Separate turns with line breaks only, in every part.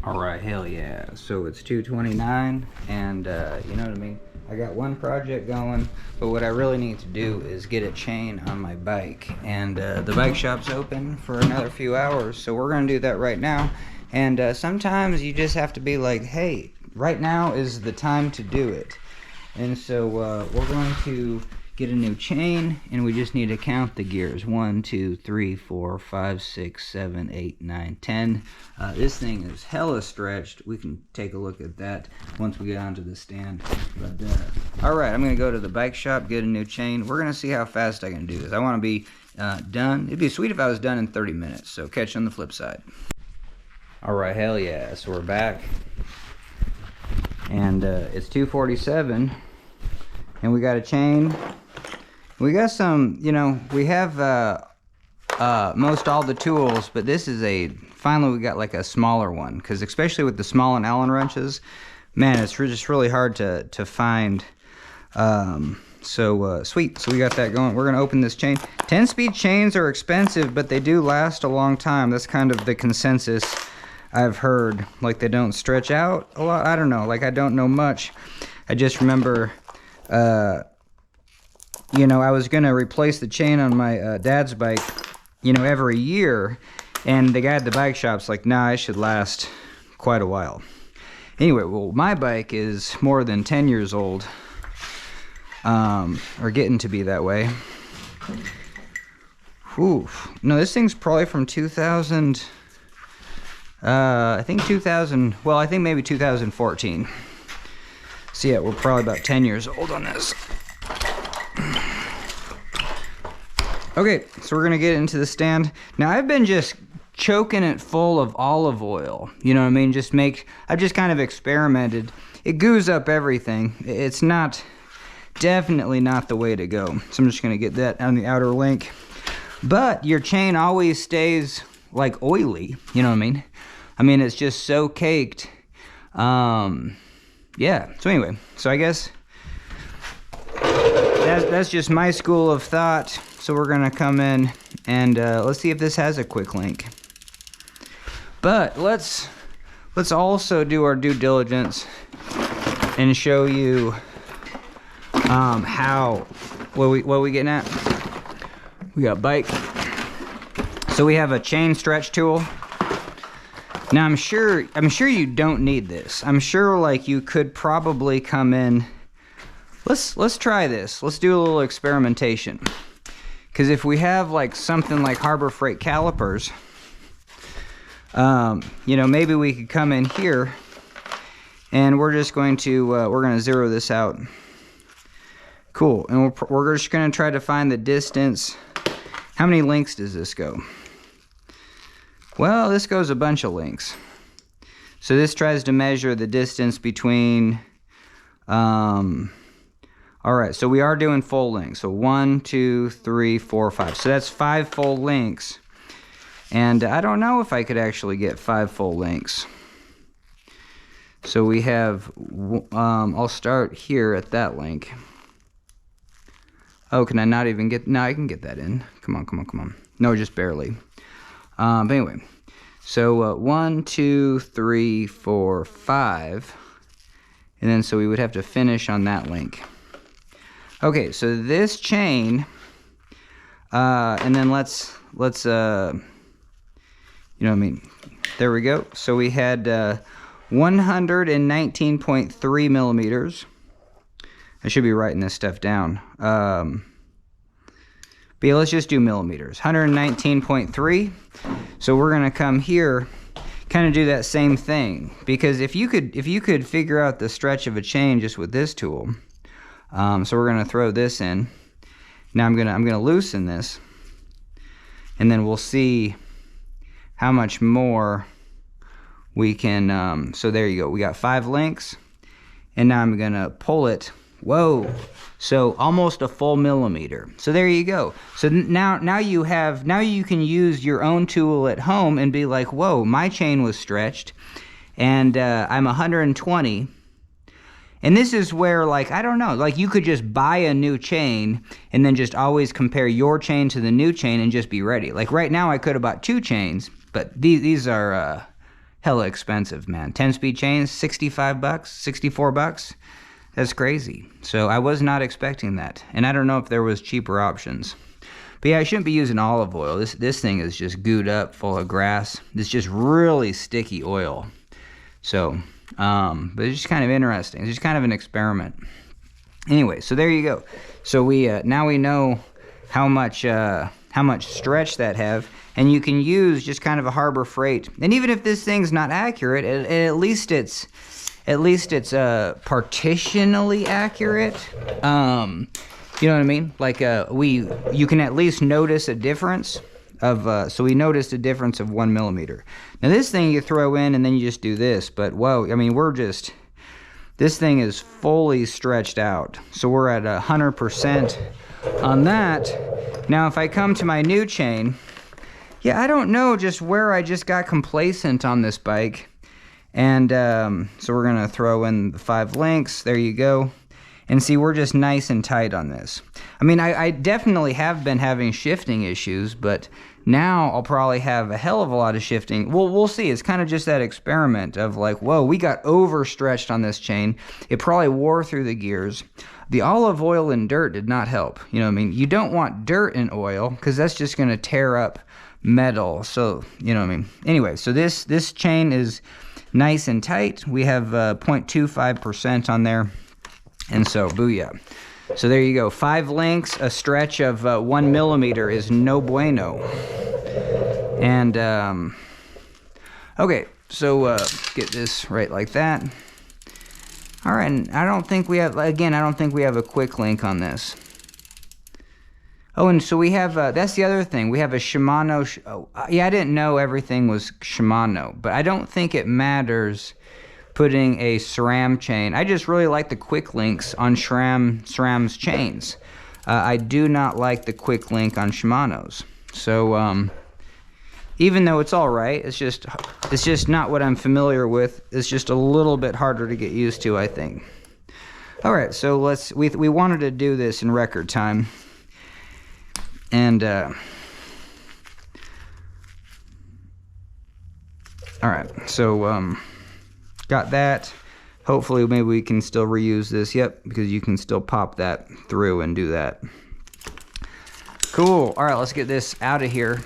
All right, hell yeah. So it's 2:29, and you know what I mean? I got one project going, but what I really need to do is get a chain on my bike. And the bike shop's open for another few hours, so we're gonna do that right now. And sometimes you just have to be like, hey, right now is the time to do it. And so we're going to get a new chain, and we just need to count the gears. 1, 2, 3, 4, 5, 6, 7, 8, 9, 10. This thing is hella stretched. We can take a look at that once we get onto the stand. But all right, I'm gonna go to the bike shop, get a new chain. We're gonna see how fast I can do this. I want to be done. It'd be sweet if I was done in 30 minutes. So catch you on the flip side. All right, hell yeah. So we're back, and it's 2:47, and we got a chain. We got some, you know, we have most all the tools, but this is finally we got like a smaller one, because especially with the small and Allen wrenches, man, it's just really hard to find. Sweet, so we got that going. We're gonna open this chain. 10-speed chains are expensive, but they do last a long time. That's kind of the consensus I've heard. Like, they don't stretch out a lot. I don't know, like, I don't know much. I just remember you know, I was gonna replace the chain on my dad's bike, you know, every year, and the guy at the bike shop's like, nah, it should last quite a while. Anyway, well, my bike is more than 10 years old, or getting to be that way. Ooh, no, this thing's probably from 2000, I think 2000, well, I think maybe 2014. So yeah, we're probably about 10 years old on this. Okay, so we're gonna get into the stand. Now, I've been just choking it full of olive oil. You know what I mean? I've just kind of experimented. It goos up everything. It's definitely not the way to go. So I'm just gonna get that on the outer link. But your chain always stays like oily, you know what I mean? I mean, it's just so caked. Yeah, so anyway, so I guess that's just my school of thought. So we're gonna come in and let's see if this has a quick link. But let's also do our due diligence and show you what we getting at. We got bike. So we have a chain stretch tool. Now I'm sure you don't need this. I'm sure like you could probably come in. Let's try this. Let's do a little experimentation. Because if we have like something like Harbor Freight calipers, you know, maybe we could come in here and we're just going to we're going to zero this out. Cool. And we're just going to try to find the distance. How many links does this go? Well, this goes a bunch of links. So this tries to measure the distance between all right, so we are doing full links. So 1, 2, 3, 4, 5. So that's 5 full links. And I don't know if I could actually get 5 full links. So we have, I'll start here at that link. Oh, can I not even get, no, I can get that in. Come on. No, just barely. But anyway, so 1, 2, 3, 4, 5. And then so we would have to finish on that link. Okay, so this chain, and then let's you know what I mean, there we go. So we had 119.3 millimeters. I should be writing this stuff down. But yeah, let's just do millimeters. 119.3. So we're gonna come here, kind of do that same thing, because if you could figure out the stretch of a chain just with this tool. So we're gonna throw this in. Now I'm gonna loosen this, and then we'll see how much more we can. So there you go. We got 5 links, and now I'm gonna pull it. Whoa! So almost a full millimeter. So there you go. So now you can use your own tool at home and be like, whoa, my chain was stretched, and I'm 120. And this is where, like, I don't know, like you could just buy a new chain and then just always compare your chain to the new chain and just be ready. Like right now I could have bought 2 chains, but these are hella expensive, man. 10-speed chains, 65 bucks, 64 bucks. That's crazy. So I was not expecting that. And I don't know if there was cheaper options. But yeah, I shouldn't be using olive oil. This thing is just gooed up full of grass. It's just really sticky oil. So, but it's just kind of interesting. It's just kind of an experiment. Anyway, so there you go. So we now we know how much stretch that have, and you can use just kind of a Harbor Freight. And even if this thing's not accurate, at least it's partitionally accurate. You know what I mean? Like you can at least notice a difference of so we noticed a difference of 1 millimeter. Now this thing you throw in and then you just do this, but whoa, I mean this thing is fully stretched out. So we're at 100% on that. Now if I come to my new chain, yeah, I don't know just where I just got complacent on this bike. And so we're gonna throw in the 5 links, there you go. And see, we're just nice and tight on this. I mean, I definitely have been having shifting issues, but now I'll probably have a hell of a lot of shifting. Well, we'll see. It's kind of just that experiment of like, whoa, we got overstretched on this chain. It probably wore through the gears. The olive oil and dirt did not help. You know what I mean? You don't want dirt in oil because that's just going to tear up metal. So, you know what I mean? Anyway, so this chain is nice and tight. We have 0.25% on there. And so, booyah. So there you go. 5 links, a stretch of 1 millimeter is no bueno. And, okay, so get this right like that. All right, and I don't think we have a quick link on this. Oh, and so we have, that's the other thing. We have a Shimano. Yeah, I didn't know everything was Shimano, but I don't think it matters putting a SRAM chain. I just really like the quick links on SRAM's chains. I do not like the quick link on Shimano's. So even though it's all right, it's just not what I'm familiar with. It's just a little bit harder to get used to, I think. All right, so we wanted to do this in record time, and all right, so got that. Hopefully maybe we can still reuse this. Yep, because you can still pop that through and do that. Cool. All right, let's get this out of here.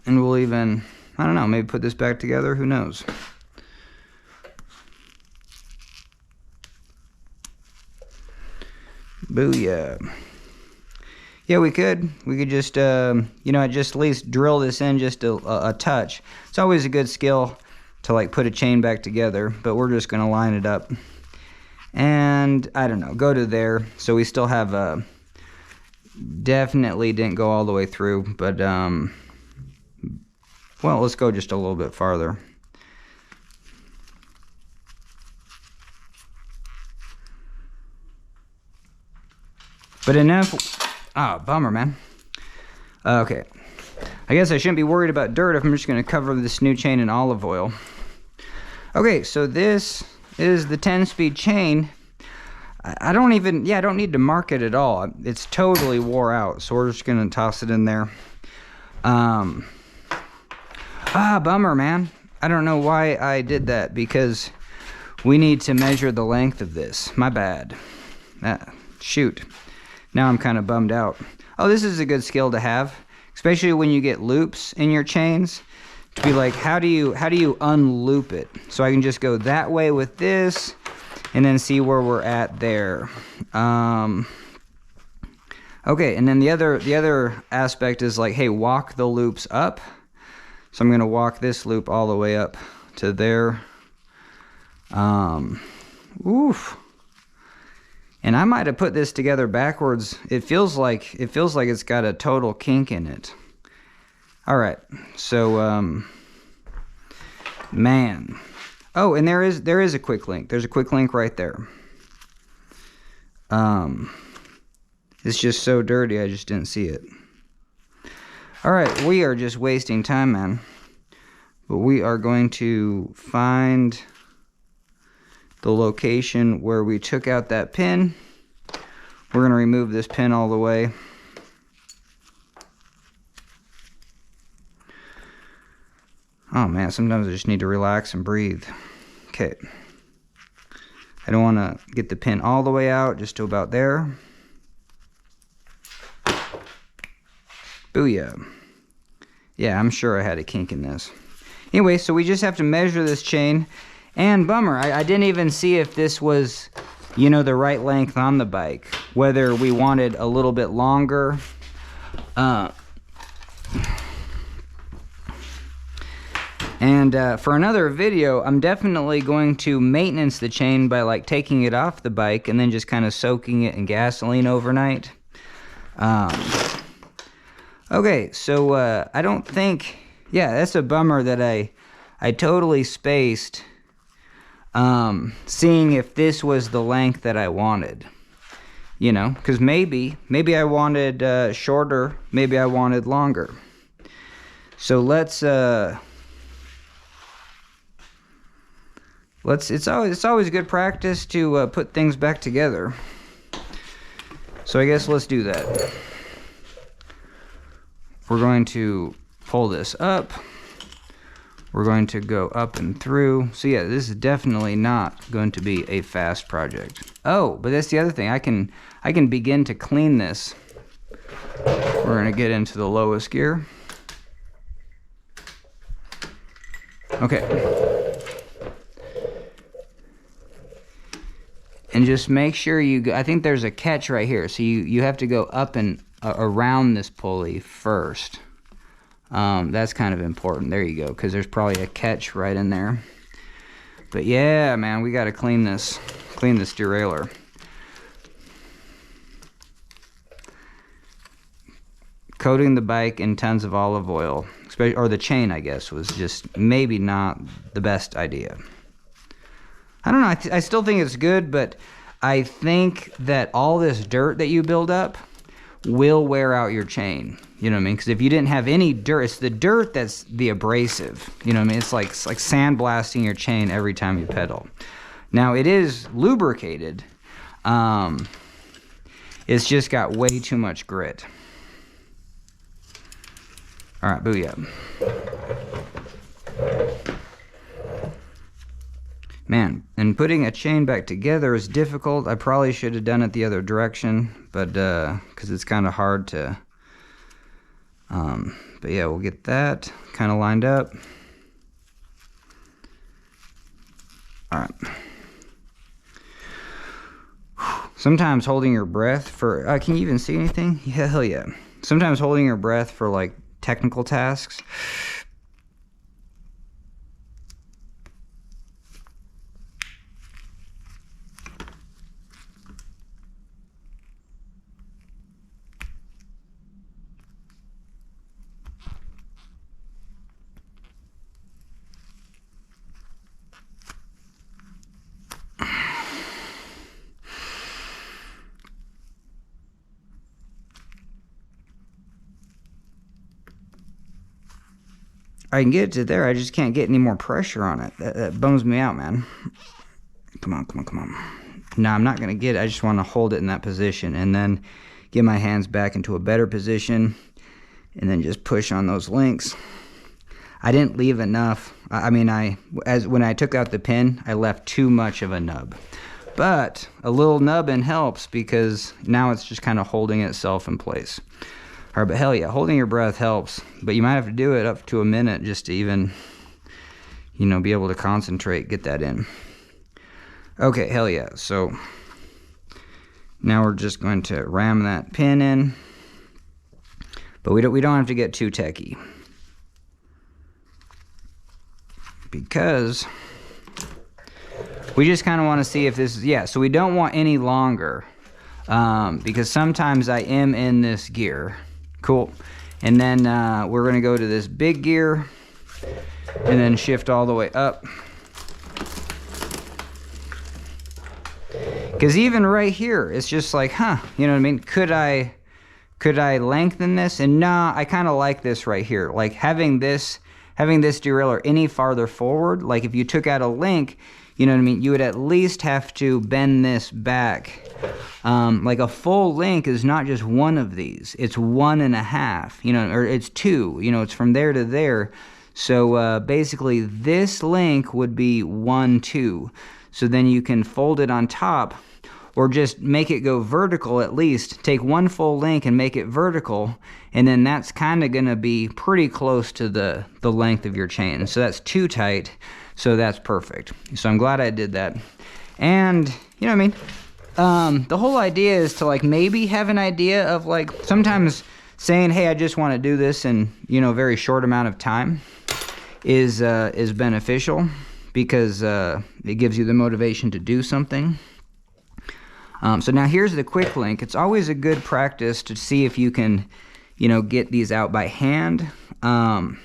And we'll even, I don't know, maybe put this back together. Who knows? Booyah. Yeah, we could just, you know, just at least drill this in just a touch. It's always a good skill to like put a chain back together, but we're just going to line it up. And I don't know, go to there. So we still have definitely didn't go all the way through, but, well, let's go just a little bit farther. But enough. Ah, bummer, man. Okay. I guess I shouldn't be worried about dirt if I'm just going to cover this new chain in olive oil. Okay, so this is the 10-speed chain. I don't need to mark it at all. It's totally wore out, so we're just going to toss it in there. Bummer, man. I don't know why I did that, because we need to measure the length of this. My bad. Shoot. Now I'm kind of bummed out. Oh, this is a good skill to have, especially when you get loops in your chains, to be like, how do you unloop it? So I can just go that way with this and then see where we're at there. Okay, and then the other aspect is like, hey, walk the loops up. So I'm going to walk this loop all the way up to there. Oof. And I might have put this together backwards. It feels like it's got a total kink in it. All right, so man. Oh, and there is a quick link. There's a quick link right there. It's just so dirty, I just didn't see it. All right, we are just wasting time, man. But we are going to find the location where we took out that pin. We're going to remove this pin all the way. Oh man, sometimes I just need to relax and breathe. Okay. I don't want to get the pin all the way out, just to about there. Booyah. Yeah, I'm sure I had a kink in this. Anyway, so we just have to measure this chain. And bummer, I didn't even see if this was, you know, the right length on the bike. Whether we wanted a little bit longer. For another video, I'm definitely going to maintenance the chain by like taking it off the bike and then just kind of soaking it in gasoline overnight. Okay, so I don't think, yeah, that's a bummer that I totally spaced seeing if this was the length that I wanted. You know, because maybe I wanted shorter, maybe I wanted longer. So let's it's always good practice to put things back together. So I guess let's do that. We're going to pull this up. We're going to go up and through. So yeah, this is definitely not going to be a fast project. Oh, but that's the other thing. I can begin to clean this. We're going to get into the lowest gear. Okay. And just make sure you go, I think there's a catch right here. So you have to go up and around this pulley first. That's kind of important. There you go, because there's probably a catch right in there. But yeah, man, we got to clean this derailleur. Coating the bike in tons of olive oil, especially, or the chain, I guess, was just maybe not the best idea. I don't know, I still think it's good, but I think that all this dirt that you build up will wear out your chain. You know what I mean? Because if you didn't have any dirt, it's the dirt that's the abrasive. You know what I mean? It's like sandblasting your chain every time you pedal. Now, it is lubricated. It's just got way too much grit. All right, booyah. Man, and putting a chain back together is difficult. I probably should have done it the other direction, but because it's kind of hard to. But yeah, we'll get that kind of lined up. All right. Sometimes holding your breath for, can you even see anything? Yeah, hell yeah. Sometimes holding your breath for like technical tasks. I can get it to there, I just can't get any more pressure on it. That bums me out, man. Come on, come on, come on. No, I'm not gonna get it. I just wanna hold it in that position and then get my hands back into a better position and then just push on those links. I didn't leave enough. When I took out the pin, I left too much of a nub. But a little nubbing helps because now it's just kind of holding itself in place. All right, but hell yeah, holding your breath helps, but you might have to do it up to a minute just to even, you know, be able to concentrate, get that in. Okay, hell yeah. So now we're just going to ram that pin in, but we don't have to get too techy because we just kind of want to see if this is, yeah, so we don't want any longer because sometimes I am in this gear. Cool. And then we're going to go to this big gear and then shift all the way up. Because even right here, it's just like, huh, you know what I mean? Could I lengthen this? And nah, I kind of like this right here. Like having this derailleur any farther forward, like if you took out a link, you know what I mean? You would at least have to bend this back. Like a full link is not just one of these. It's 1.5, you know, or it's 2, you know, it's from there to there. So basically this link would be 1, 2. So then you can fold it on top, or just make it go vertical at least. Take one full link and make it vertical, and then that's kind of going to be pretty close to the length of your chain. So that's too tight, so that's perfect. So I'm glad I did that. And, you know what I mean? The whole idea is to like maybe have an idea of like sometimes saying, hey, I just want to do this in, you know, a very short amount of time is beneficial, because it gives you the motivation to do something. So now here's the quick link. It's always a good practice to see if you can, you know, get these out by hand. Man,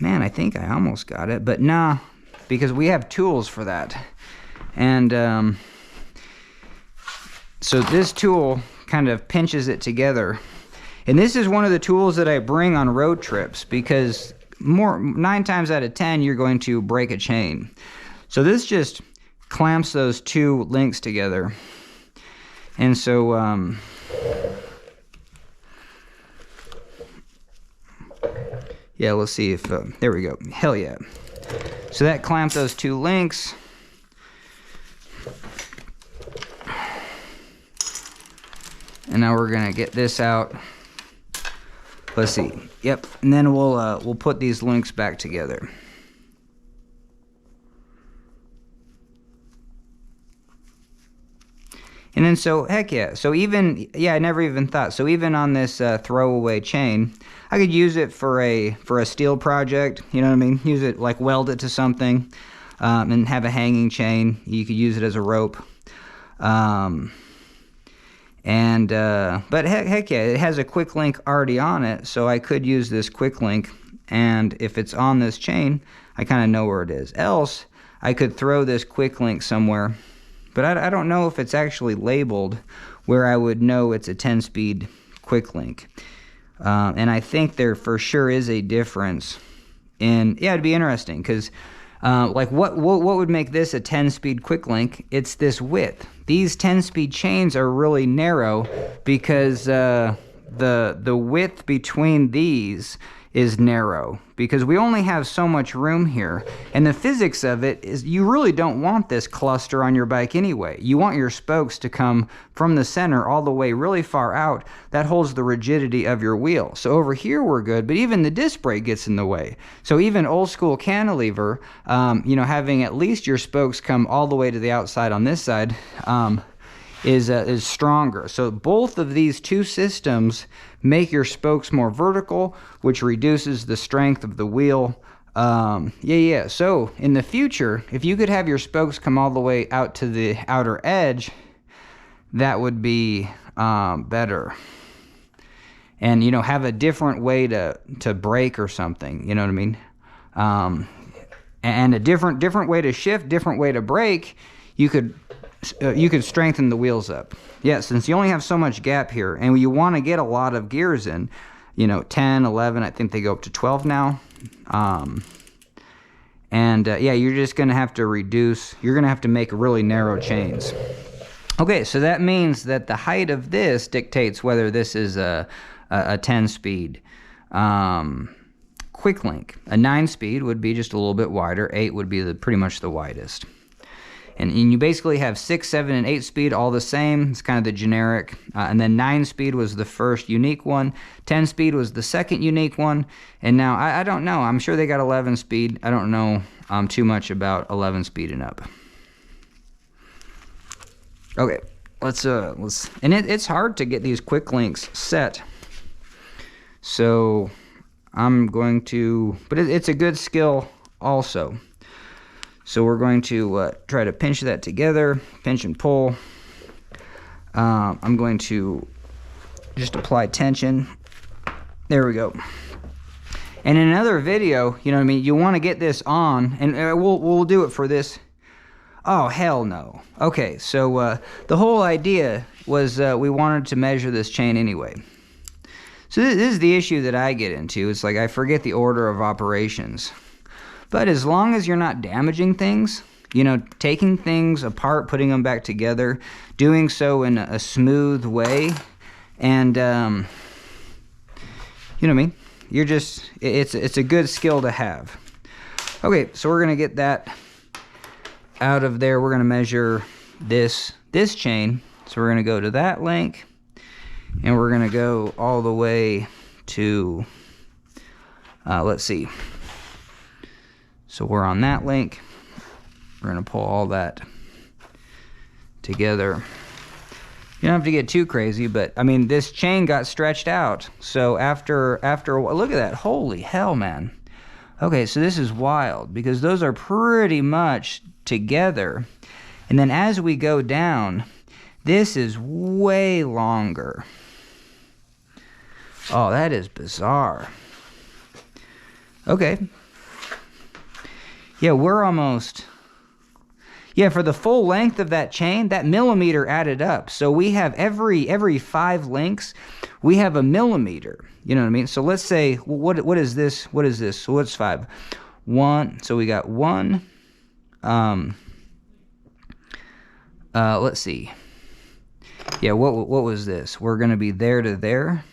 I think I almost got it, but nah, because we have tools for that. And so this tool kind of pinches it together. And this is one of the tools that I bring on road trips, because 9 times out of 10 you're going to break a chain. So this just clamps those 2 links together. And so yeah, let's see if there we go. Hell yeah. So that clamped those 2 links. And now we're gonna get this out. Let's see. Yep. And then we'll put these links back together. And then so, heck yeah. So even, yeah, I never even thought. So even on this throwaway chain, I could use it for a steel project. You know what I mean? Use it, like weld it to something, and have a hanging chain. You could use it as a rope. But heck yeah, it has a quick link already on it, so I could use this quick link, and if it's on this chain, I kind of know where it is. Else, I could throw this quick link somewhere, but I don't know if it's actually labeled where I would know it's a 10-speed quick link. And I think there for sure is a difference in, yeah, it'd be interesting, because like what would make this a 10-speed quick link? It's this width. These 10-speed chains are really narrow because the width between these is narrow, because we only have so much room here. And the physics of it is you really don't want this cluster on your bike anyway. You want your spokes to come from the center all the way really far out. That holds the rigidity of your wheel. So over here we're good, but even the disc brake gets in the way. So even old school cantilever, you know, having at least your spokes come all the way to the outside on this side, is stronger. So both of these 2 systems make your spokes more vertical, which reduces the strength of the wheel. So in the future, if you could have your spokes come all the way out to the outer edge, that would be better. And, you know, have a different way to brake or something, you know what I mean? And a different way to shift, different way to brake, you could strengthen the wheels up. Yeah, since you only have so much gap here, and you want to get a lot of gears in, you know, 10, 11, I think they go up to 12 now. Yeah, you're just going to have to reduce, you're going to have to make really narrow chains. Okay, so that means that the height of this dictates whether this is a 10-speed. Quick link. A 9-speed would be just a little bit wider. 8 would be pretty much the widest. And you basically have 6, 7, and 8 speed all the same. It's kind of the generic. And then 9 speed was the first unique one. 10 speed was the second unique one. And now, I don't know. I'm sure they got 11 speed. I don't know too much about 11 speed and up. Okay, let's and it's hard to get these quick links set. So I'm going to, but it's a good skill also. So we're going to try to pinch that together, pinch and pull. I'm going to just apply tension. There we go. And in another video, you know what I mean, you want to get this on, and we'll do it for this. Oh, hell no. Okay, so the whole idea was we wanted to measure this chain anyway. So this is the issue that I get into. It's like I forget the order of operations. But as long as you're not damaging things, you know, taking things apart, putting them back together, doing so in a smooth way, and, you know what I mean? it's a good skill to have. Okay, so we're gonna get that out of there. We're gonna measure this chain. So we're gonna go to that link, and we're gonna go all the way to, let's see. So we're on that link. We're gonna pull all that together. You don't have to get too crazy, but I mean, this chain got stretched out. So after look at that, holy hell, man. Okay, so this is wild because those are pretty much together. And then as we go down, this is way longer. Oh, that is bizarre. Okay. Yeah, we're almost... Yeah, for the full length of that chain, that millimeter added up. So we have every 5 links, we have a millimeter. You know what I mean? So let's say, what is this? What is this? So what's 5? 1. So we got 1. Let's see. Yeah, what was this? We're gonna be there to there.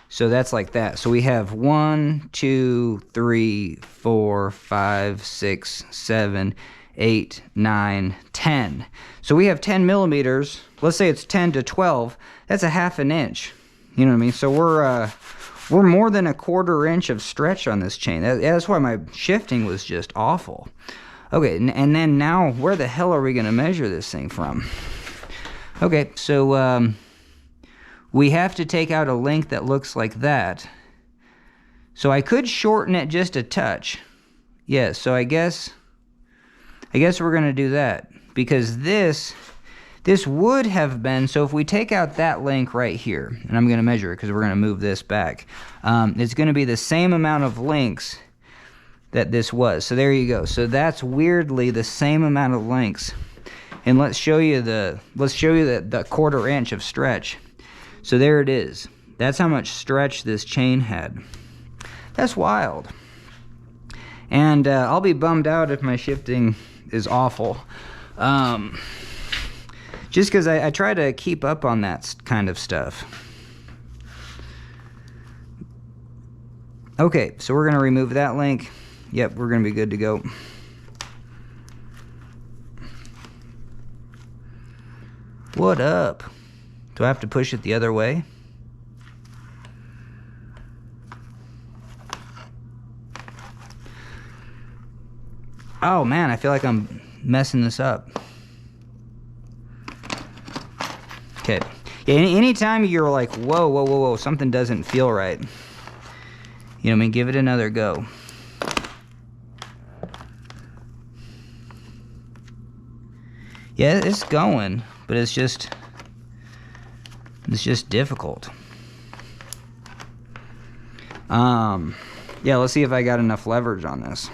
So that's like that. So we have 1, 2, 3, 4, 5, 6, 7, 8, 9, 10. So we have 10 millimeters. Let's say it's 10 to 12. That's a ½ an inch. You know what I mean? So we're more than a 1/4 inch of stretch on this chain. That's why my shifting was just awful. Okay, and then now where the hell are we going to measure this thing from? Okay, so we have to take out a length that looks like that. So I could shorten it just a touch. Yeah, so I guess we're going to do that, because this would have been, so if we take out that link right here, and I'm going to measure it because we're going to move this back, it's going to be the same amount of links that this was. So there you go. So that's weirdly the same amount of links. And let's show you the 1/4 inch of stretch. So there it is. That's how much stretch this chain had. That's wild. And I'll be bummed out if my shifting is awful. Just because I try to keep up on that kind of stuff. Okay, so we're going to remove that link. Yep, we're going to be good to go. What up? Do I have to push it the other way? Oh man, I feel like I'm messing this up. Okay. Yeah, anytime you're like, whoa, something doesn't feel right. You know what I mean? Give it another go. Yeah, it's going, but it's just difficult. Yeah, let's see if I got enough leverage on this.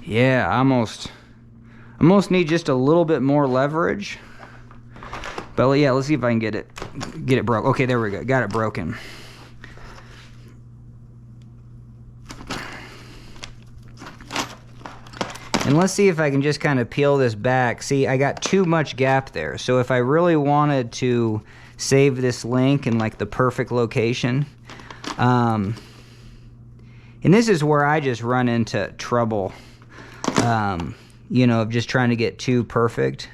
Yeah, I almost need just a little bit more leverage. But yeah, let's see if I can get it broke. Okay, there we go. Got it broken. And let's see if I can just kind of peel this back. See, I got too much gap there. So if I really wanted to save this link in like the perfect location, and this is where I just run into trouble, you know, of just trying to get too perfect.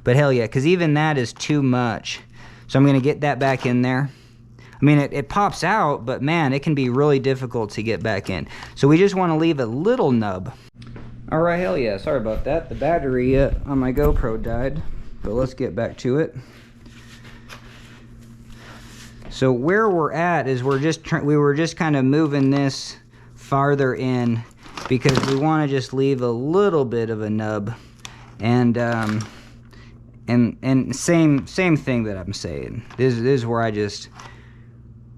But hell yeah, because even that is too much. So I'm going to get that back in there. I mean, it pops out, but man, it can be really difficult to get back in. So we just want to leave a little nub. All right, hell yeah, sorry about that. The battery on my GoPro died, but let's get back to it. So where we're at is we were just kind of moving this farther in because we want to just leave a little bit of a nub. And same thing that I'm saying. This is where I just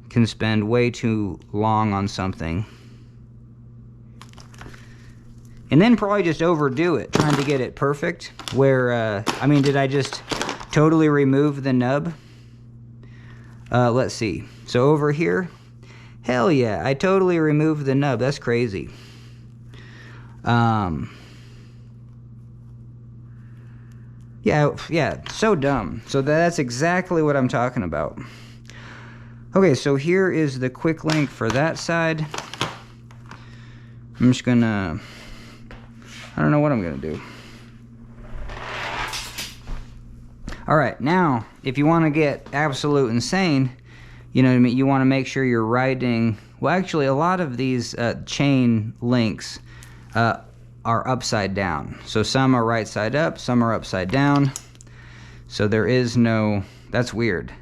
can spend way too long on something. And then probably just overdo it, trying to get it perfect. Where, I mean, did I just totally remove the nub? Let's see. So over here, hell yeah, I totally removed the nub. That's crazy. Yeah, so dumb. So that's exactly what I'm talking about. Okay, so here is the quick link for that side. I'm just gonna, I don't know what I'm gonna do. All right, now, if you wanna get absolute insane, you know what I mean, you wanna make sure you're writing, well actually a lot of these chain links are upside down. So some are right side up, some are upside down. So there is no, that's weird.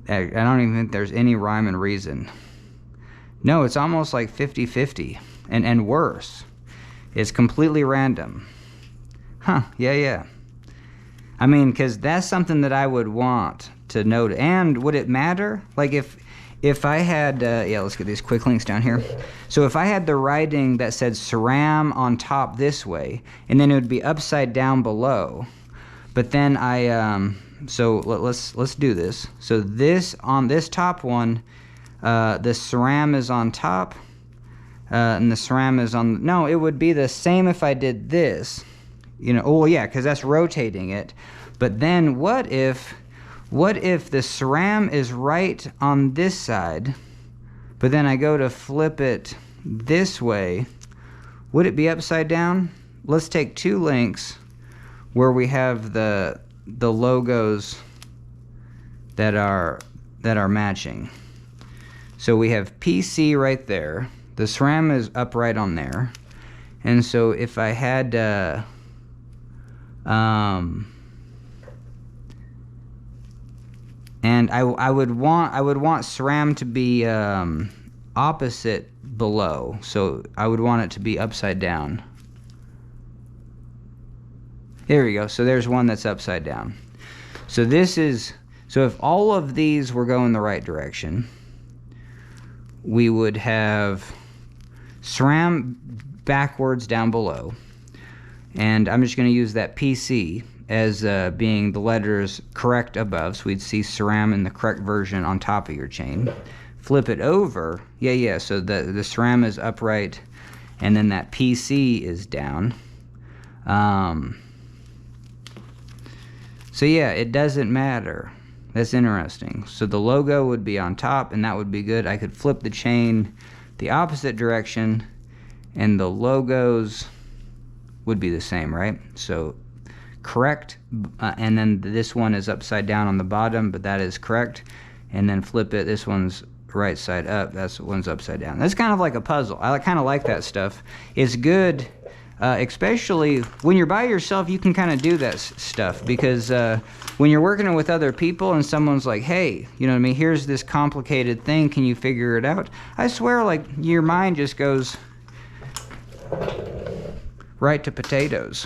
I don't even think there's any rhyme and reason. No, it's almost like 50-50, and worse. It's completely random. Huh, yeah. I mean, because that's something that I would want to note. And would it matter? Like if I had, yeah, let's get these quick links down here. So if I had the writing that said SRAM on top this way, and then it would be upside down below, but then so let's do this. So this, on this top one, the SRAM is on top, and the SRAM is on, no, it would be the same if I did this, you know, oh yeah, because that's rotating it. But then what if the SRAM is right on this side, but then I go to flip it this way, would it be upside down? Let's take two links where we have the logos that are matching. So we have PC right there. The SRAM is upright on there. And so if I had and I would want SRAM to be opposite below. So I would want it to be upside down. There we go. So there's one that's upside down. So this is, so if all of these were going the right direction, we would have SRAM backwards down below. And I'm just going to use that PC as being the letters correct above. So we'd see SRAM in the correct version on top of your chain. Flip it over. Yeah. So the SRAM is upright, and then that PC is down. So yeah, it doesn't matter. That's interesting. So the logo would be on top, and that would be good. I could flip the chain the opposite direction, and the logos would be the same, right? So correct, and then this one is upside down on the bottom, but that is correct. And then flip it, this one's right side up, that's one's upside down. That's kind of like a puzzle. I kind of like that stuff. It's good. Especially when you're by yourself, you can kind of do that stuff, because when you're working with other people and someone's like, hey, you know what I mean, here's this complicated thing, can you figure it out? I swear, like, your mind just goes right to potatoes.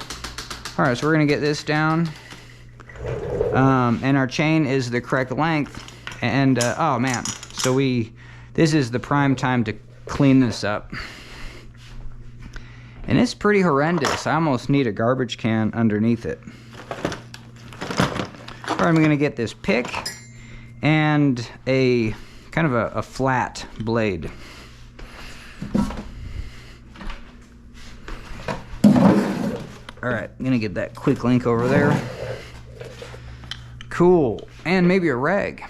All right, so we're gonna get this down, and our chain is the correct length, and oh man, so this is the prime time to clean this up. And it's pretty horrendous. I almost need a garbage can underneath it. All right, I'm gonna get this pick and a kind of a flat blade. All right, I'm gonna get that quick link over there. Cool, and maybe a rag.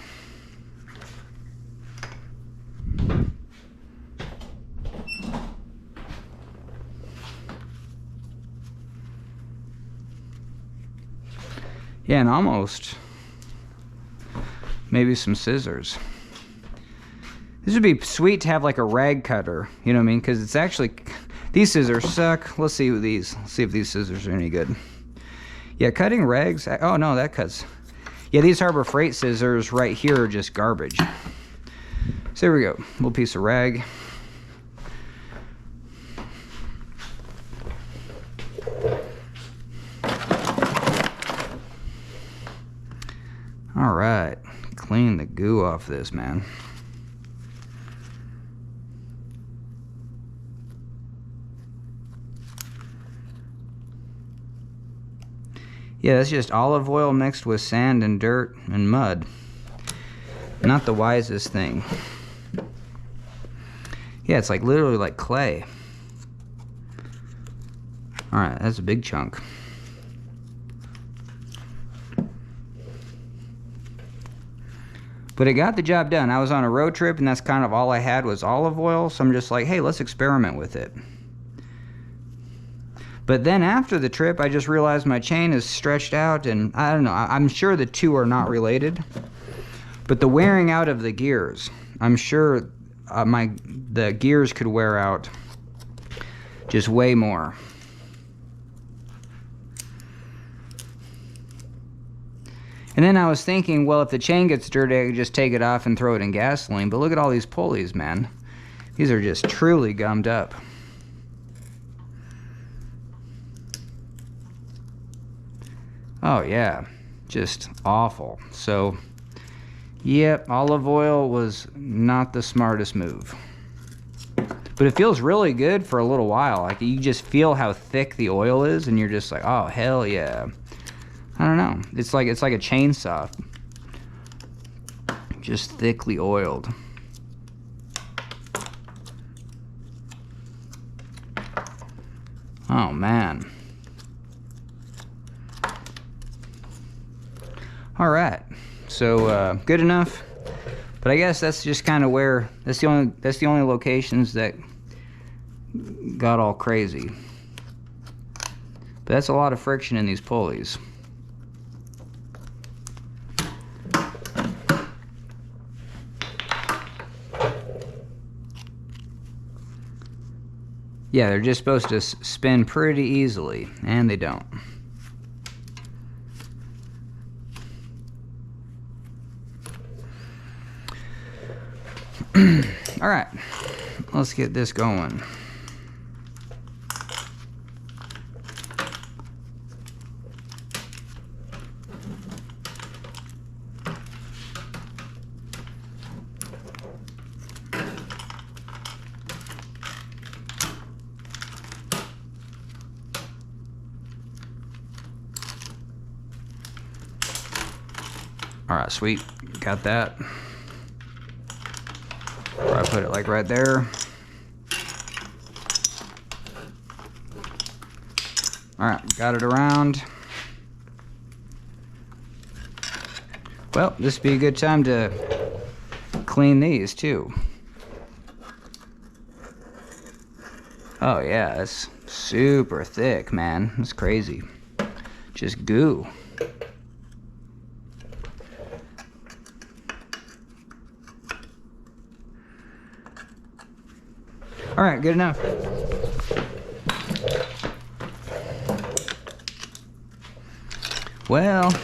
Yeah, and almost maybe some scissors. This would be sweet to have like a rag cutter, you know what I mean? Because it's actually, these scissors suck. Let's see if these scissors are any good. Yeah, cutting rags, oh no, that cuts. Yeah, these Harbor Freight scissors right here are just garbage. So there we go, little piece of rag. All right, clean the goo off this, man. Yeah, that's just olive oil mixed with sand and dirt and mud. Not the wisest thing. Yeah, it's like literally like clay. All right, that's a big chunk. But it got the job done. I was on a road trip, and that's kind of all I had was olive oil. So I'm just like, hey, let's experiment with it. But then after the trip, I just realized my chain is stretched out, and I don't know. I'm sure the two are not related. But the wearing out of the gears, I'm sure the gears could wear out just way more. And then I was thinking, well, if the chain gets dirty, I could just take it off and throw it in gasoline. But look at all these pulleys, man. These are just truly gummed up. Oh, yeah. Just awful. So, yep, olive oil was not the smartest move. But it feels really good for a little while. Like, you just feel how thick the oil is, and you're just like, oh, hell yeah. I don't know. It's like a chainsaw. Just thickly oiled. Oh, man. All right. So, good enough. But I guess that's just kind of where, that's the only locations that got all crazy. But that's a lot of friction in these pulleys. Yeah, they're just supposed to spin pretty easily, and they don't. All right, let's get this going. All right, sweet, got that. I put it like right there. All right, got it around. Well, this would be a good time to clean these too. Oh yeah, it's super thick, man. It's crazy. Just goo. All right, good enough. Well,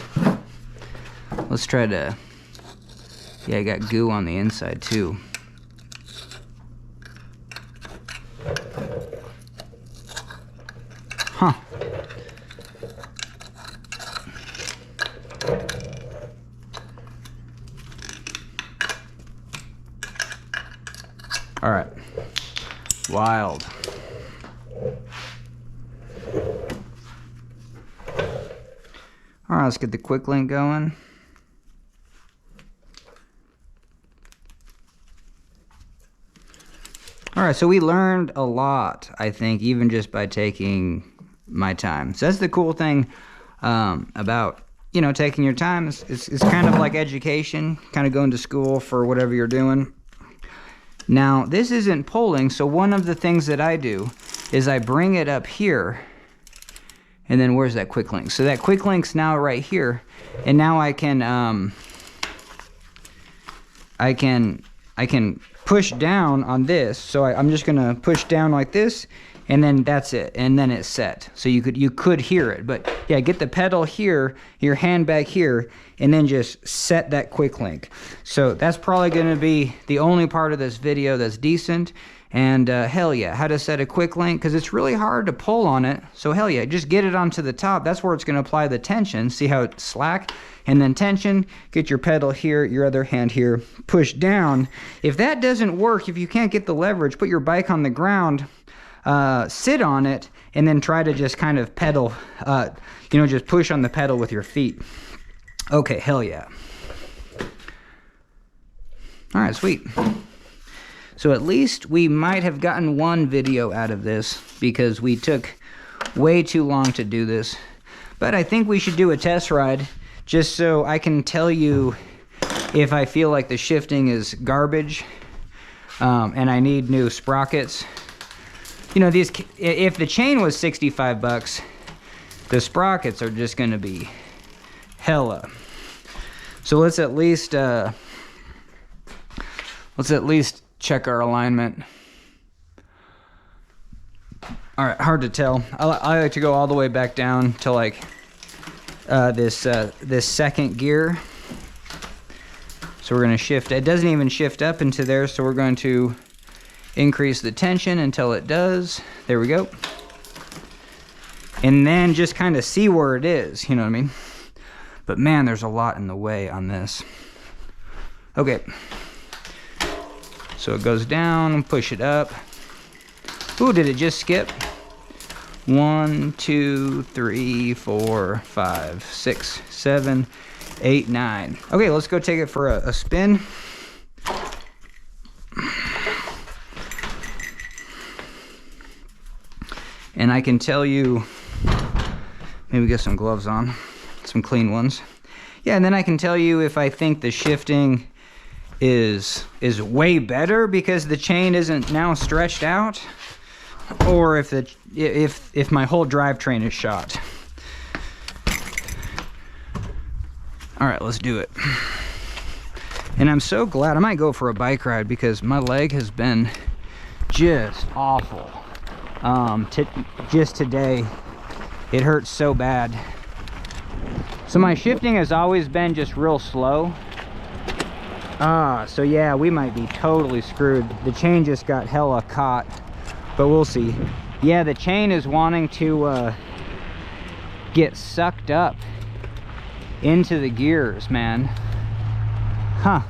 let's try to, yeah, I got goo on the inside too. Huh. All right. Wild. All right, let's get the quick link going. All right, so we learned a lot, I think, even just by taking my time. So that's the cool thing about, you know, taking your time. It's kind of like education, kind of going to school for whatever you're doing. Now, this isn't pulling, so one of the things that I do is I bring it up here, and then where's that quick link? So that quick link's now right here, and now I can push down on this. So I'm just gonna push down like this, and then that's it, and then it's set. So you could hear it, but yeah, get the pedal here, your hand back here, and then just set that quick link. So that's probably gonna be the only part of this video that's decent. And hell yeah, how to set a quick link, because it's really hard to pull on it. So hell yeah, just get it onto the top. That's where it's gonna apply the tension. See how it's slack? And then tension, get your pedal here, your other hand here, push down. If that doesn't work, if you can't get the leverage, put your bike on the ground, sit on it, and then try to just kind of pedal, you know, just push on the pedal with your feet. Okay, hell yeah. All right, sweet. So at least we might have gotten one video out of this, because we took way too long to do this. But I think we should do a test ride just so I can tell you if I feel like the shifting is garbage, and I need new sprockets. You know, these, if the chain was 65 bucks, the sprockets are just gonna be hella. So let's at least check our alignment. All right, hard to tell. I like to go all the way back down to like this second gear. So we're gonna shift. It doesn't even shift up into there, so we're going to increase the tension until it does. There we go. And then just kind of see where it is, you know what I mean? But man, there's a lot in the way on this. Okay. So it goes down, push it up. Ooh, did it just skip? 1, 2, 3, 4, 5, 6, 7, 8, 9. Okay, let's go take it for a spin. And I can tell you, maybe get some gloves on, some clean ones. Yeah, and then I can tell you if I think the shifting is way better because the chain isn't now stretched out, or if my whole drivetrain is shot. All right, let's do it. And I'm so glad. I might go for a bike ride because my leg has been just awful. Just today, it hurts so bad. So my shifting has always been just real slow. So yeah, we might be totally screwed. The chain just got hella caught, but we'll see. Yeah, the chain is wanting to get sucked up into the gears, man. Huh.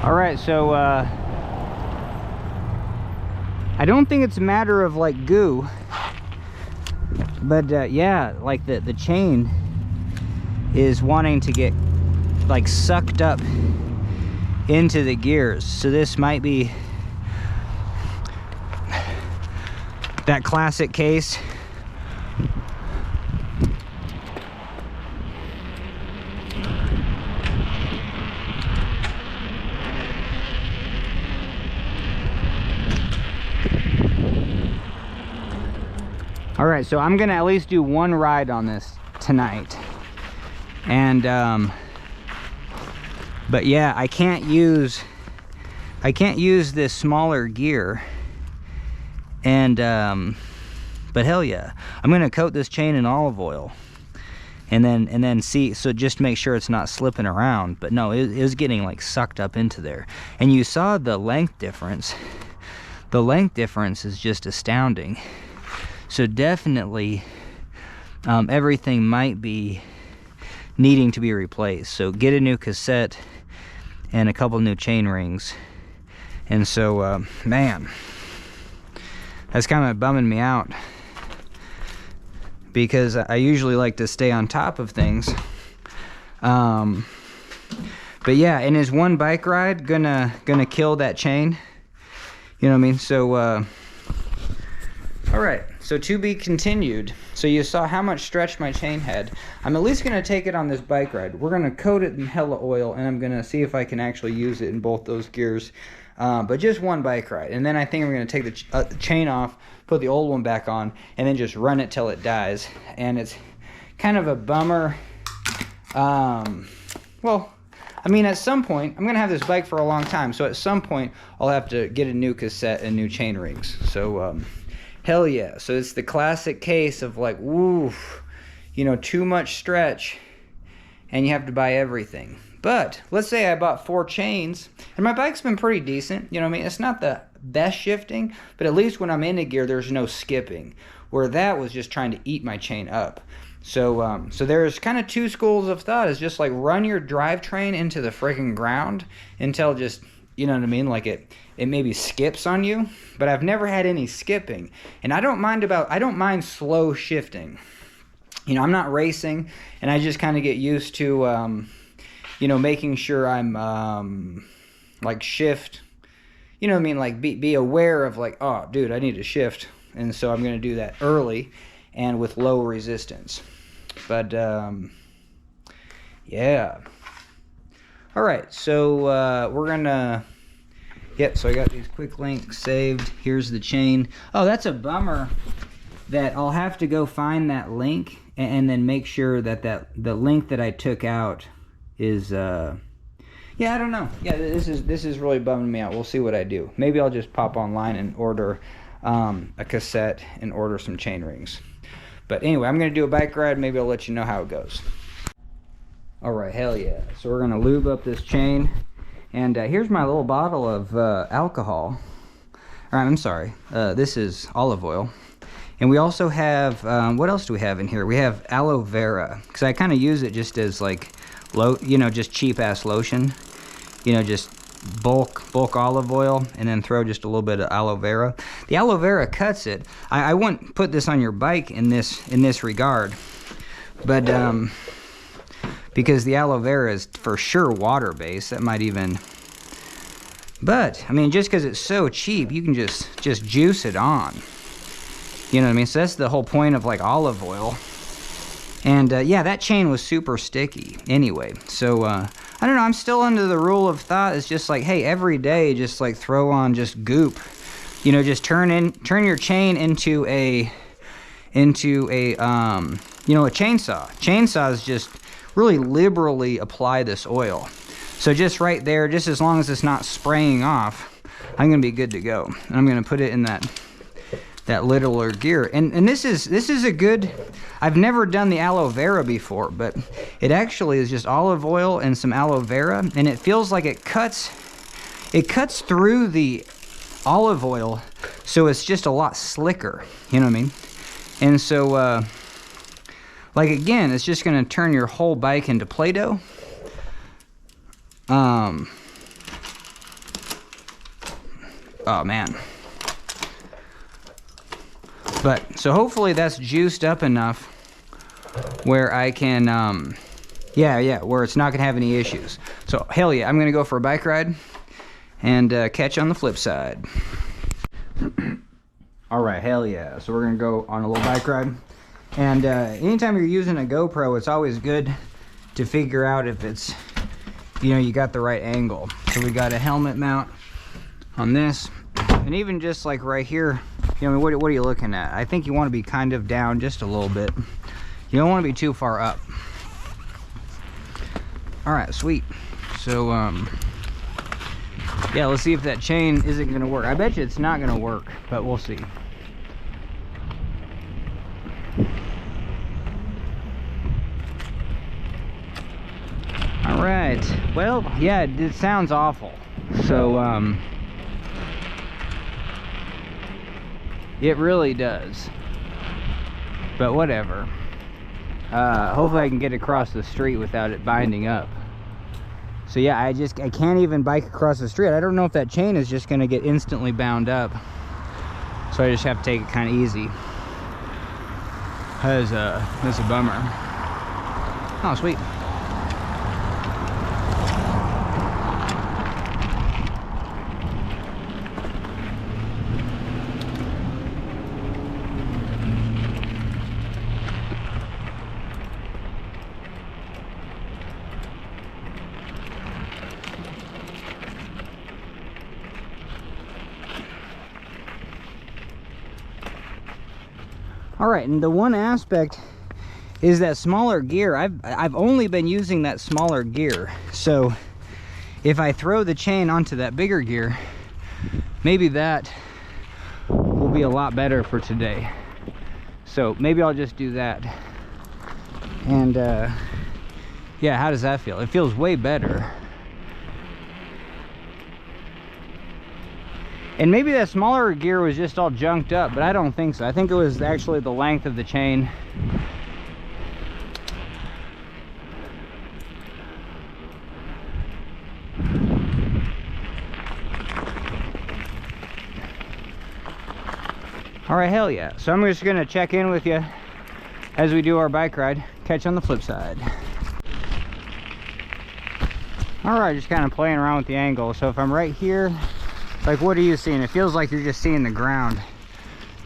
All right, so I don't think it's a matter of like goo, but yeah, like the chain is wanting to get like sucked up into the gears. So this might be that classic case. All right, so I'm gonna at least do one ride on this tonight. And but yeah, I can't use this smaller gear. And but hell yeah, I'm gonna coat this chain in olive oil and then see, so just make sure it's not slipping around. But no, it was getting like sucked up into there. And you saw the length difference. The length difference is just astounding. So definitely everything might be needing to be replaced. So get a new cassette and a couple new chain rings. And so man, that's kind of bumming me out because I usually like to stay on top of things. But yeah, and is one bike ride gonna kill that chain? You know what I mean? So all right, so to be continued. So you saw how much stretch my chain had. I'm at least gonna take it on this bike ride. We're gonna coat it in hella oil, and I'm gonna see if I can actually use it in both those gears. But just one bike ride, and then I think I'm gonna take the chain off, put the old one back on, and then just run it till it dies. And it's kind of a bummer. Well, I mean, at some point, I'm gonna have this bike for a long time, so at some point, I'll have to get a new cassette and new chain rings. So, hell yeah. So it's the classic case of like, woo, you know, too much stretch, and you have to buy everything. But let's say I bought 4 chains, and my bike's been pretty decent. You know what I mean? It's not the best shifting, but at least when I'm in a gear, there's no skipping, where that was just trying to eat my chain up. So so there's kind of 2 schools of thought. Is just like run your drivetrain into the freaking ground until just you know what I mean? Like it maybe skips on you, but I've never had any skipping. And I don't mind slow shifting. You know, I'm not racing, and I just kind of get used to, you know, making sure I'm, like shift, you know what I mean? Like be aware of like, oh, dude, I need to shift. And so I'm going to do that early and with low resistance. But, yeah. All right, so we're going to, yep, so I got these quick links saved. Here's the chain. Oh, that's a bummer that I'll have to go find that link and then make sure that the link that I took out is yeah, I don't know. Yeah, this is really bumming me out. We'll see what I do. Maybe I'll just pop online and order a cassette and order some chain rings. But anyway, I'm gonna do a bike ride. Maybe I'll let you know how it goes. All right, hell yeah. So we're gonna lube up this chain, and here's my little bottle of alcohol. All right, I'm sorry. This is olive oil. And we also have, what else do we have in here? We have aloe vera, because I kind of use it just as like, you know, just cheap ass lotion. You know, just bulk olive oil, and then throw just a little bit of aloe vera. The aloe vera cuts it. I wouldn't put this on your bike in this regard, but because the aloe vera is for sure water based. That might even. But I mean, just because it's so cheap, you can just juice it on. You know what I mean? So that's the whole point of like olive oil. And yeah, that chain was super sticky anyway. So I don't know, I'm still under the rule of thought. It's just like, hey, every day just like throw on just goop. You know, just turn your chain into a you know, a chainsaw. Chainsaws just really liberally apply this oil. So just right there, just as long as it's not spraying off, I'm gonna be good to go. And I'm gonna put it in that littler gear, and this is a good. I've never done the aloe vera before, but it actually is just olive oil and some aloe vera, and it feels like it cuts through the olive oil, so it's just a lot slicker, you know what I mean? And so like again, it's just gonna turn your whole bike into Play-Doh. Oh man. But, so hopefully that's juiced up enough where I can, where it's not going to have any issues. So, hell yeah, I'm going to go for a bike ride and catch you on the flip side. All right, hell yeah. So we're going to go on a little bike ride. And anytime you're using a GoPro, it's always good to figure out if it's, you know, you got the right angle. So we got a helmet mount on this. And even just like right here, you know, what are you looking at? I think you want to be kind of down just a little bit. You don't want to be too far up. All right, sweet. So, yeah, let's see if that chain isn't going to work. I bet you it's not going to work, but we'll see. All right. Well, yeah, it sounds awful. So, it really does, but whatever. Hopefully I can get across the street without it binding up. So yeah, I can't even bike across the street. I don't know if that chain is just gonna get instantly bound up, so I just have to take it kind of easy. That's a bummer. Oh, sweet. All right, and the one aspect is that smaller gear. I've only been using that smaller gear. So if I throw the chain onto that bigger gear, maybe that will be a lot better for today. So maybe I'll just do that. And yeah, how does that feel? It feels way better. And maybe that smaller gear was just all junked up, but I don't think so. I think it was actually the length of the chain. All right, hell yeah. So I'm just gonna check in with you as we do our bike ride. Catch you on the flip side. All right, just kind of playing around with the angle. So if I'm right here, like, what are you seeing? It feels like you're just seeing the ground.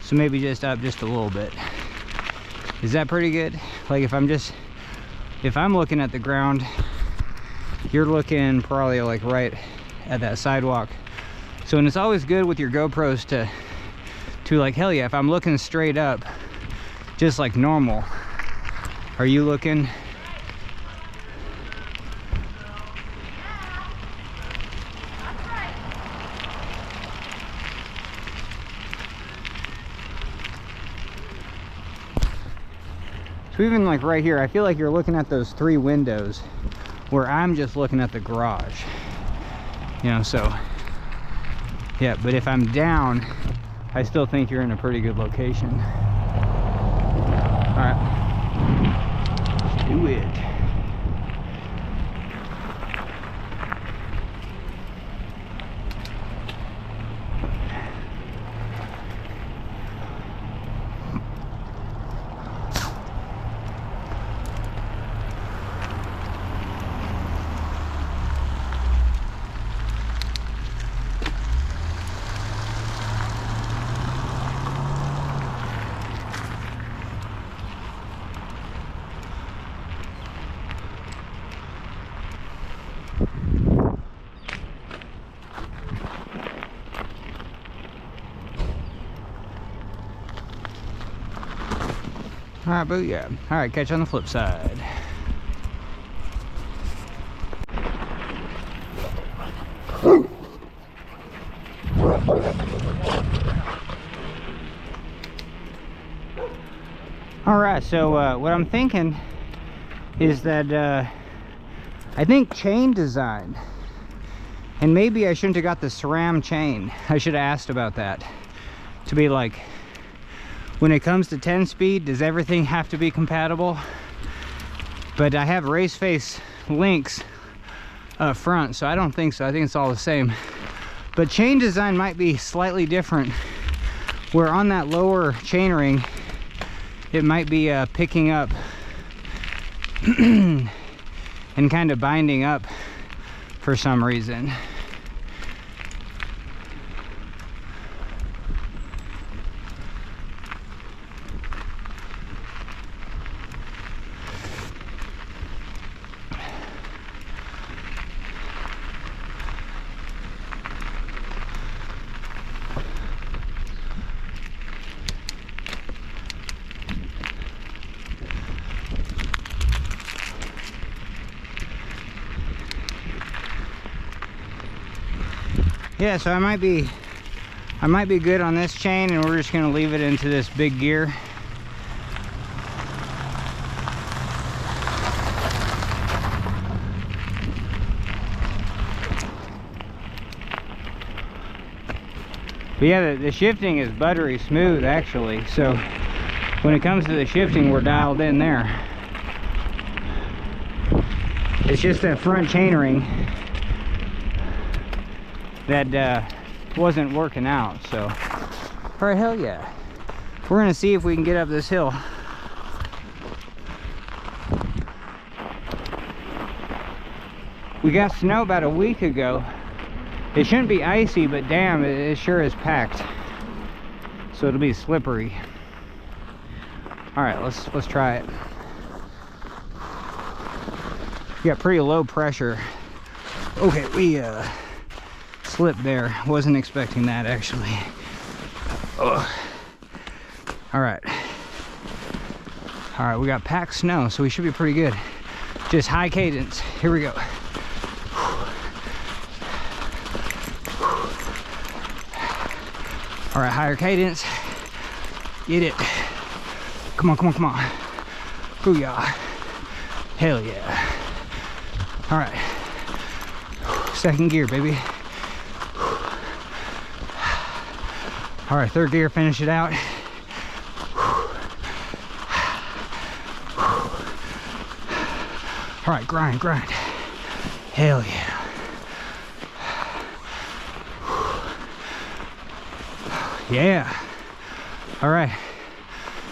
So maybe just up just a little bit. Is that pretty good? Like if I'm looking at the ground, you're looking probably like right at that sidewalk. So, and it's always good with your GoPros to like, hell yeah, if I'm looking straight up, just like normal, are you looking? So even like right here, I feel like you're looking at those 3 windows where I'm just looking at the garage, you know. So yeah, but if I'm down, I still think you're in a pretty good location. All right, let's do it. All right, booyah. All right, catch you on the flip side. All right, so what I'm thinking is that I think chain design, and maybe I shouldn't have got the SRAM chain. I should have asked about that, to be like, when it comes to 10 speed, does everything have to be compatible? But I have race face links up front, so I don't think so. I think it's all the same. But chain design might be slightly different, where on that lower chain ring, it might be picking up and kind of binding up for some reason. Yeah, so I might be good on this chain, and we're just gonna leave it into this big gear. But yeah, the shifting is buttery smooth actually, so when it comes to the shifting, we're dialed in there. It's just that front chain ring that wasn't working out. So all right, hell yeah, we're gonna see if we can get up this hill. We got snow about a week ago. It shouldn't be icy, but damn, it sure is packed, so it'll be slippery. All right, let's try it. We got pretty low pressure. Okay, we slipped there. Wasn't expecting that actually. Ugh. All right, we got packed snow, so we should be pretty good. Just high cadence. Here we go. All right, higher cadence. Get it. Come on, come on, come on. Booyah. Hell yeah. All right. Second gear, baby. All right, third gear, finish it out. All right, grind, grind. Hell yeah. Yeah. All right,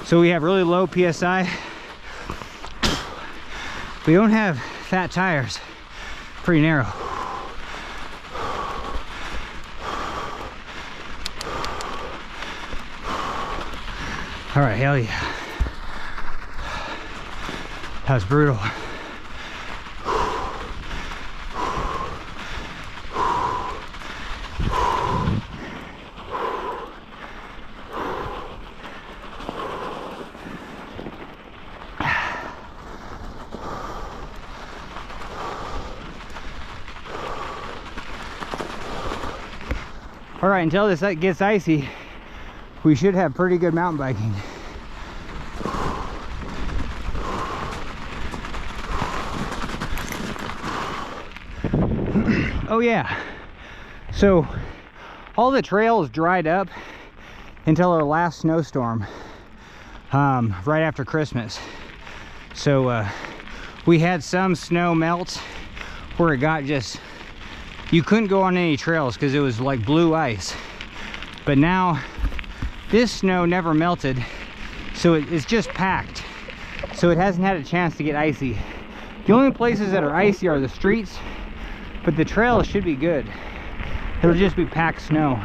so we have really low PSI. We don't have fat tires, pretty narrow. All right, hell yeah. That was brutal. All right, until this gets icy, we should have pretty good mountain biking. Oh yeah, so all the trails dried up until our last snowstorm right after Christmas. So we had some snow melt where it got just, you couldn't go on any trails because it was like blue ice. But now this snow never melted, so it's just packed, so it hasn't had a chance to get icy. The only places that are icy are the streets, but the trails should be good. It'll just be packed snow.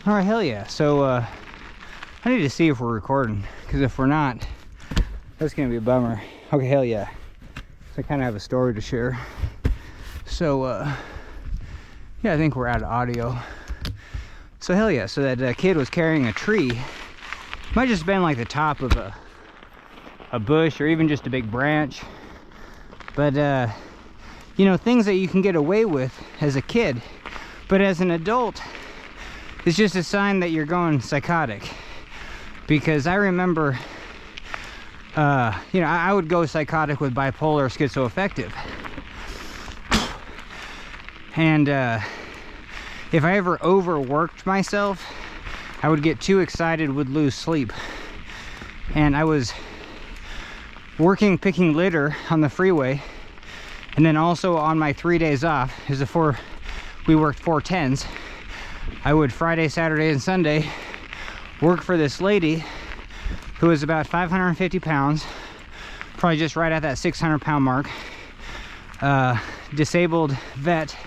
All right, hell yeah. So I need to see if we're recording, because if we're not, that's gonna be a bummer. Okay, hell yeah. So I kind of have a story to share. So yeah, I think we're out of audio. So hell yeah, so that kid was carrying a tree. Might just been like the top of a bush or even just a big branch. But you know, things that you can get away with as a kid, but as an adult, it's just a sign that you're going psychotic. Because I remember, you know, I would go psychotic with bipolar or schizoaffective. And if I ever overworked myself, I would get too excited, would lose sleep. And I was picking litter on the freeway, and then also on my 3 days off, is we worked 410s. I would Friday, Saturday, and Sunday work for this lady who was about 550 pounds, probably just right at that 600-pound mark. Disabled vet.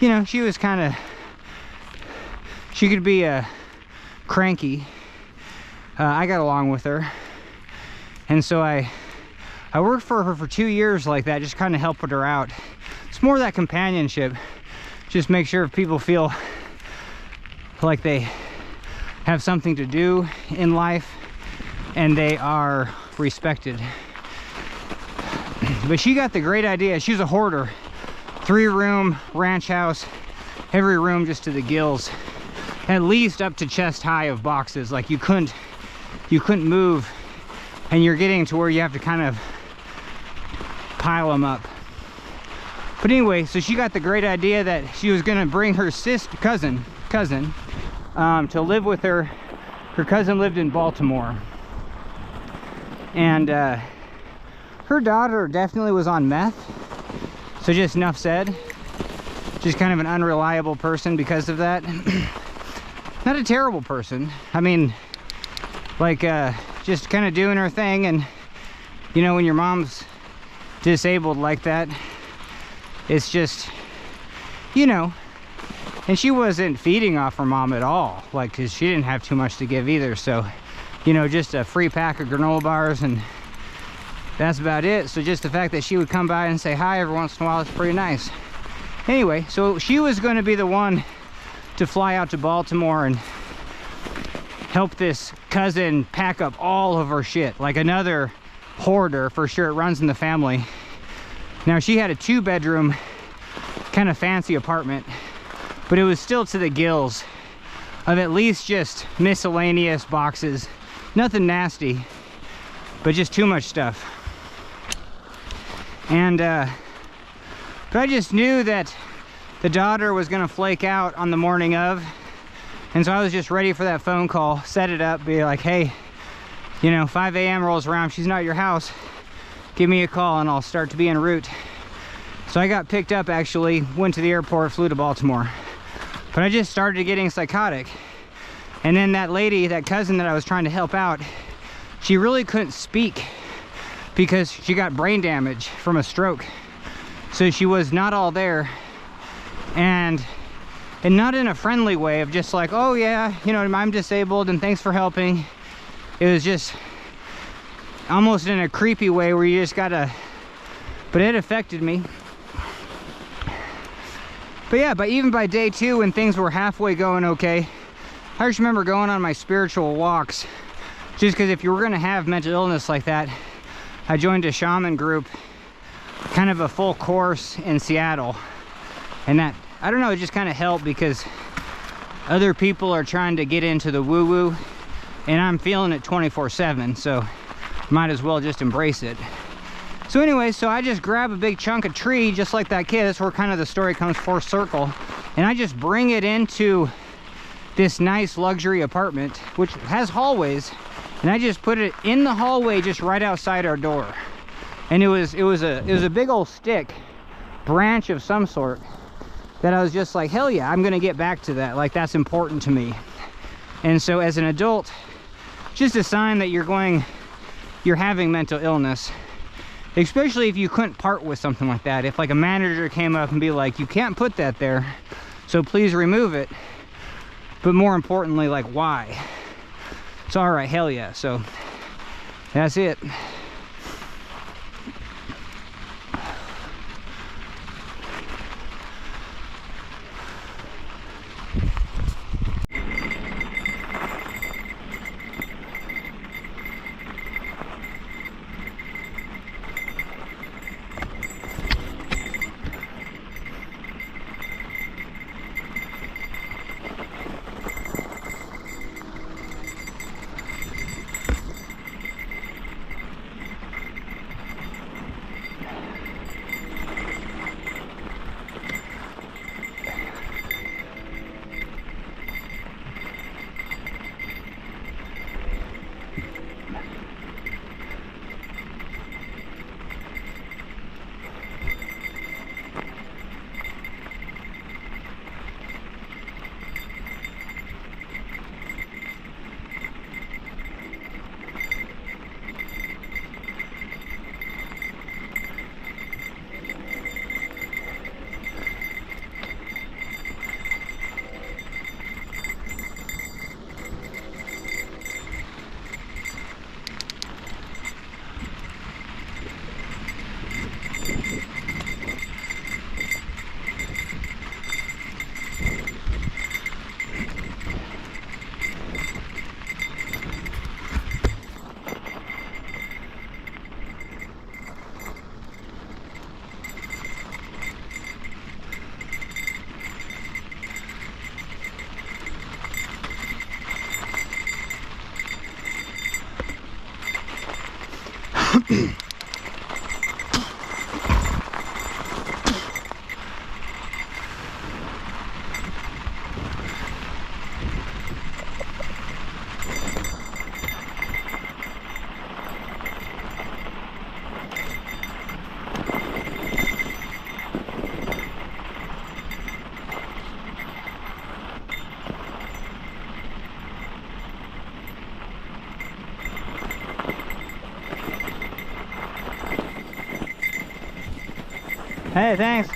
You know, she was kind of, she could be cranky. I got along with her, and so I worked for her for 2 years like that, just kind of helping her out. It's more that companionship. Just make sure people feel like they have something to do in life and they are respected. But she got the great idea. She's a hoarder. 3-room ranch house, every room just to the gills, at least up to chest high of boxes. Like you couldn't move, and you're getting to where you have to kind of pile them up. But anyway, so she got the great idea that she was gonna bring her cousin to live with her. Her cousin lived in Baltimore, and her daughter definitely was on meth. So just enough said. She's kind of an unreliable person because of that. Not a terrible person. I mean, like just kind of doing her thing. And you know, when your mom's disabled like that, it's just, you know. And she wasn't feeding off her mom at all, like, because she didn't have too much to give either. So, you know, just a free pack of granola bars, and that's about it. So just the fact that she would come by and say hi every once in a while is pretty nice. Anyway, so she was going to be the one to fly out to Baltimore and help this cousin pack up all of her shit. Like another hoarder for sure. It runs in the family. Now she had a 2-bedroom kind of fancy apartment, but it was still to the gills of at least just miscellaneous boxes. Nothing nasty, but just too much stuff. And but I just knew that the daughter was gonna flake out on the morning of, and so I was just ready for that phone call, set it up, be like, hey, you know, 5 a.m. rolls around, she's not at your house, give me a call and I'll start to be en route. So I got picked up, actually, went to the airport, flew to Baltimore. But I just started getting psychotic. And then that lady, that cousin that I was trying to help out, she really couldn't speak because she got brain damage from a stroke. So she was not all there, and not in a friendly way of just like, oh yeah, you know, I'm disabled and thanks for helping. It was just almost in a creepy way where you just gotta, but it affected me. But yeah, but even by day 2, when things were halfway going okay, I just remember going on my spiritual walks, just because if you were gonna have mental illness like that, I joined a shaman group, kind of a full course in Seattle, and that, I don't know, it just kind of helped because other people are trying to get into the woo-woo, and I'm feeling it 24/7, so might as well just embrace it. So anyway, so I just grab a big chunk of tree, just like that kid. That's where kind of the story comes full circle, and I just bring it into this nice luxury apartment, which has hallways, and I just put it in the hallway, just right outside our door. And it was a big old stick branch of some sort that I was just like, hell yeah, I'm gonna get back to that. Like, that's important to me. And so as an adult, just a sign that you're having mental illness, especially if you couldn't part with something like that. If like a manager came up and be like, you can't put that there, so please remove it. But more importantly, like, why? It's all right, hell yeah. So that's it. Hey, thanks.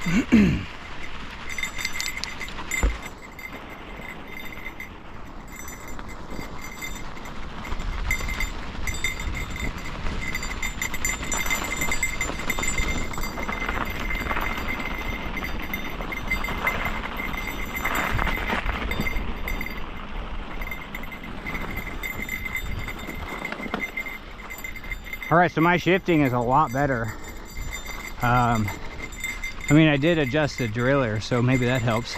All right, so my shifting is a lot better. I mean, I did adjust the derailleur, so maybe that helps.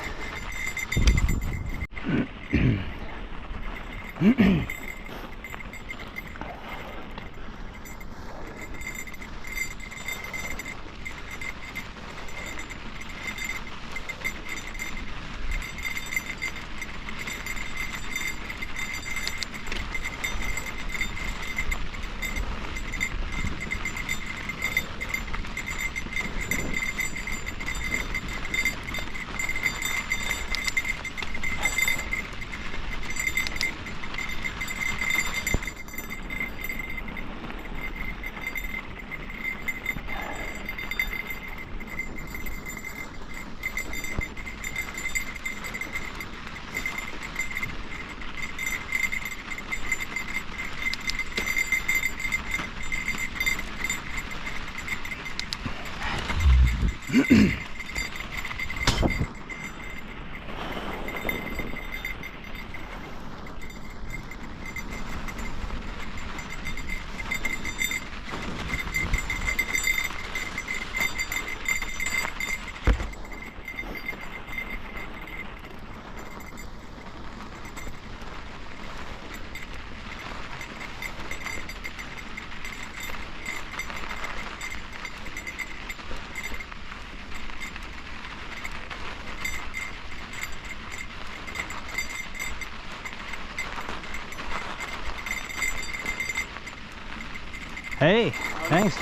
Hey, thanks.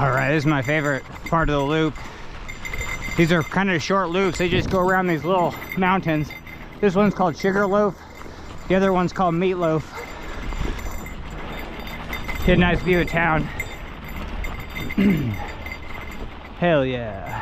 All right, this is my favorite part of the loop. These are kind of short loops. They just go around these little mountains. This one's called Sugarloaf. The other one's called Meatloaf. Get a nice view of town. Hell yeah.